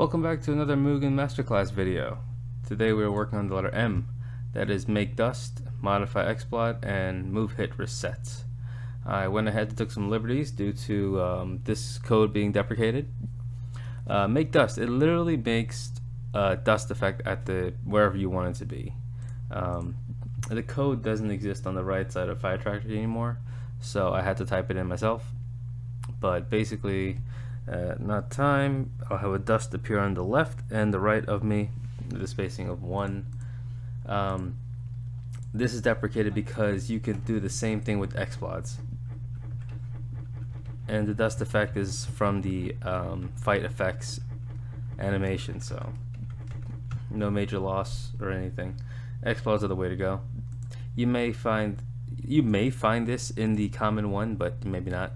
Welcome back to another Mugen Masterclass video. Today we are working on the letter M, that is MakeDust, ModifyExplod, and MoveHitReset. I went ahead and took some liberties due to this code being deprecated. MakeDust, it literally makes a dust effect at the wherever you want it to be. The code doesn't exist on the right side of Firetracker anymore, so I had to type it in myself. But basically, not time, I'll have a dust appear on the left and the right of me, the spacing of 1. This is deprecated because you can do the same thing with explods. And the dust effect is from the fight effects animation, so no major loss or anything. Explods are the way to go. You may find this in the common one, but maybe not.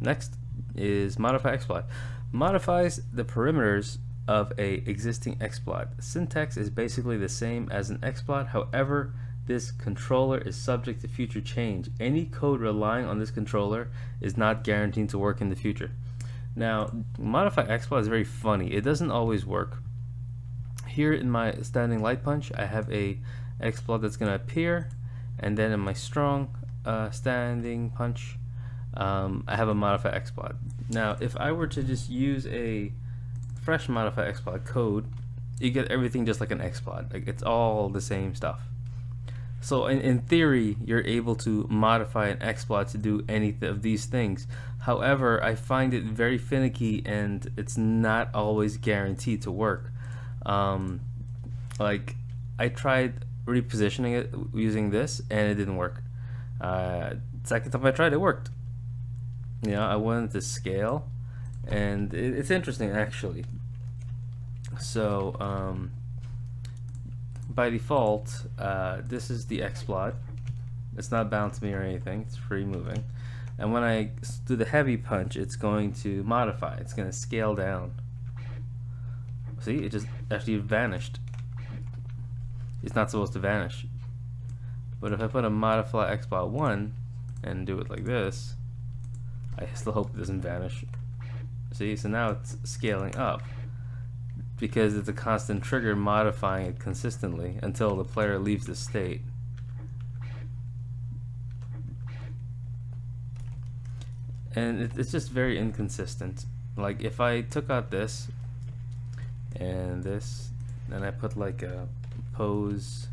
Next is ModifyExplod. Modifies the parameters of a existing exploit. Syntax is basically the same as an exploit, however this controller is subject to future change. Any code relying on this controller is not guaranteed to work in the future. Now, ModifyExplod is very funny. It doesn't always work. Here in my standing light punch, I have a exploit that's going to appear, and then in my strong standing punch, I have a ModifyExplod. Now, if I were to just use a fresh ModifyExplod code, you get everything just like an exploit. Like, it's all the same stuff. So in theory, you're able to modify an exploit to do any of these things. However, I find it very finicky, and it's not always guaranteed to work. Like, I tried repositioning it using this, and it didn't work. Second time I tried, it worked. You know, I wanted to scale, and it's interesting actually. So by default, this is the exploit. It's not bound to me or anything, it's free moving. And when I do the heavy punch, it's going to modify, it's going to scale down. See, it just actually vanished. It's not supposed to vanish. But if I put a ModifyExplod 1 and do it like this, I still hope it doesn't vanish. See, so now it's scaling up because it's a constant trigger modifying it consistently until the player leaves the state. And it's just very inconsistent. Like, if I took out this and this, and I put like a pose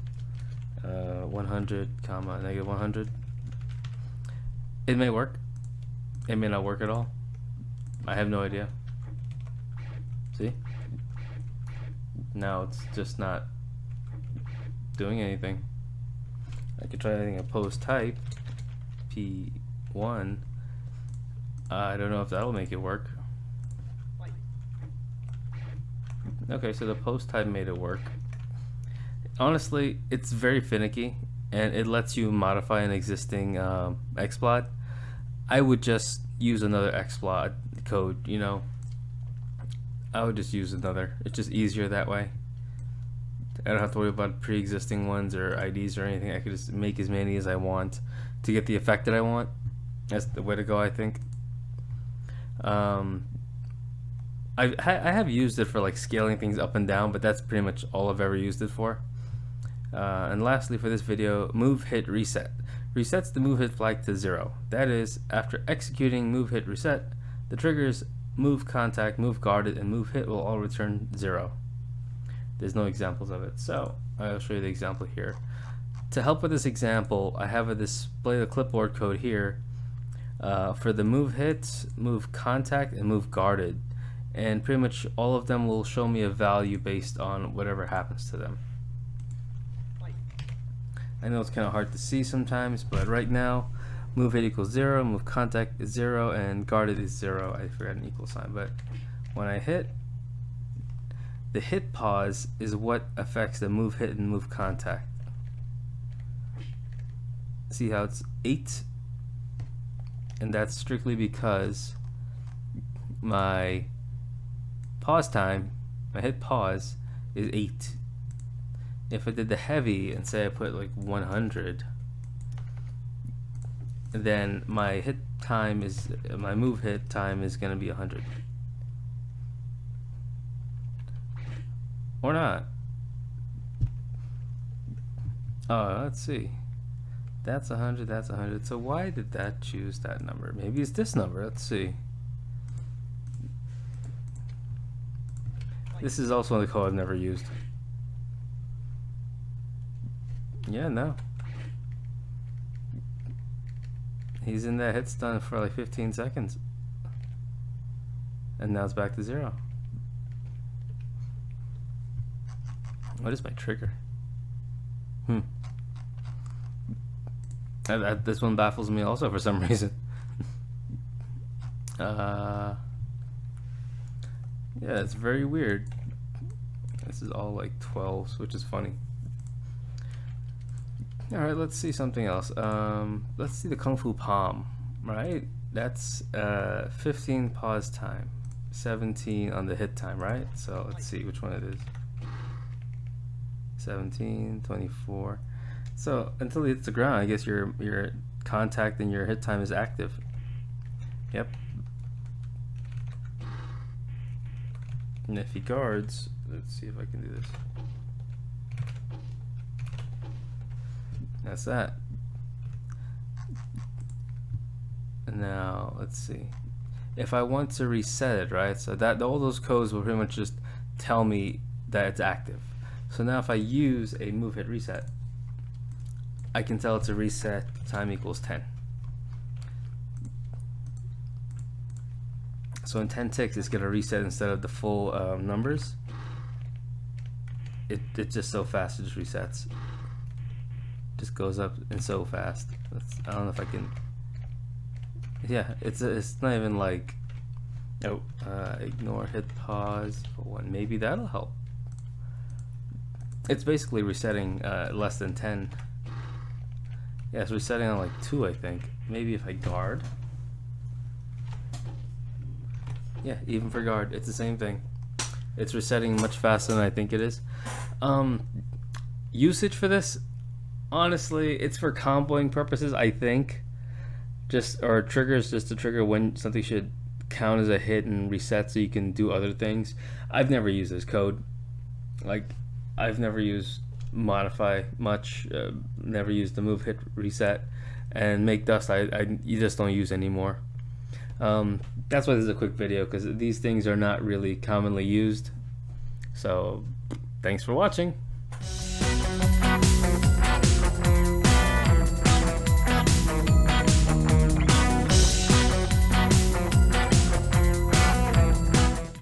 100 comma negative 100, it may work. It may not work at all. I have no idea. See? Now it's just not doing anything. I could try adding a post type P1. I don't know if that'll make it work. Okay, so the post type made it work. Honestly, it's very finicky, and it lets you modify an existing exploit. I would just use another exploit code, you know. I would just use another. It's just easier that way. I don't have to worry about pre-existing ones or IDs or anything. I could just make as many as I want to get the effect that I want. That's the way to go, I think. I have used it for like scaling things up and down, but that's pretty much all I've ever used it for. And lastly, for this video, MoveHitReset resets the move hit flag to 0. That is, after executing MoveHitReset, the triggers move contact, move guarded, and move hit will all return 0. There's no examples of it, so I'll show you the example here. To help with this example, I have a display the clipboard code here for the move hit, move contact, and move guarded, and pretty much all of them will show me a value based on whatever happens to them. I know it's kind of hard to see sometimes, but right now, move hit equals 0, move contact is 0, and guarded is 0. I forgot an equal sign, but when I hit, the hit pause is what affects the move hit and move contact. See how it's 8? And that's strictly because my pause time, my hit pause, is 8. If I did the heavy and say I put like 100, then my hit time is, my move hit time is going to be 100. Or not. Oh, let's see. That's 100, that's 100. So why did that choose that number? Maybe it's this number. Let's see. This is also the code I've never used. Yeah, no. He's in that hit stun for like 15 seconds. And now it's back to 0. What is my trigger? This one baffles me also for some reason. Yeah, it's very weird. This is all like 12s, which is funny. Alright, let's see something else. Let's see the Kung Fu Palm, right? That's 15 pause time, 17 on the hit time, right? So let's see which one it is. 17, 24. So until it hits the ground, I guess your contact and your hit time is active. Yep. And if he guards, let's see if I can do this. That's that. Now let's see. If I want to reset it, right? So that all those codes will pretty much just tell me that it's active. So now if I use a MoveHitReset, I can tell it to reset time equals 10. So in 10 ticks, it's gonna reset instead of the full numbers. It's just so fast, it just resets. Just goes up and so fast. I don't know if I can. Yeah, it's not even like. Oh, ignore hit pause for 1. Maybe that'll help. It's basically resetting less than 10. Yeah, it's resetting on like 2, I think. Maybe if I guard. Yeah, even for guard, it's the same thing. It's resetting much faster than I think it is. Usage for this, honestly, it's for comboing purposes, I think. Or triggers just to trigger when something should count as a hit and reset so you can do other things. I've never used this code. Like, I've never used Modify much, never used the MoveHitReset, and MakeDust you just don't use anymore. That's why this is a quick video, because these things are not really commonly used. So thanks for watching.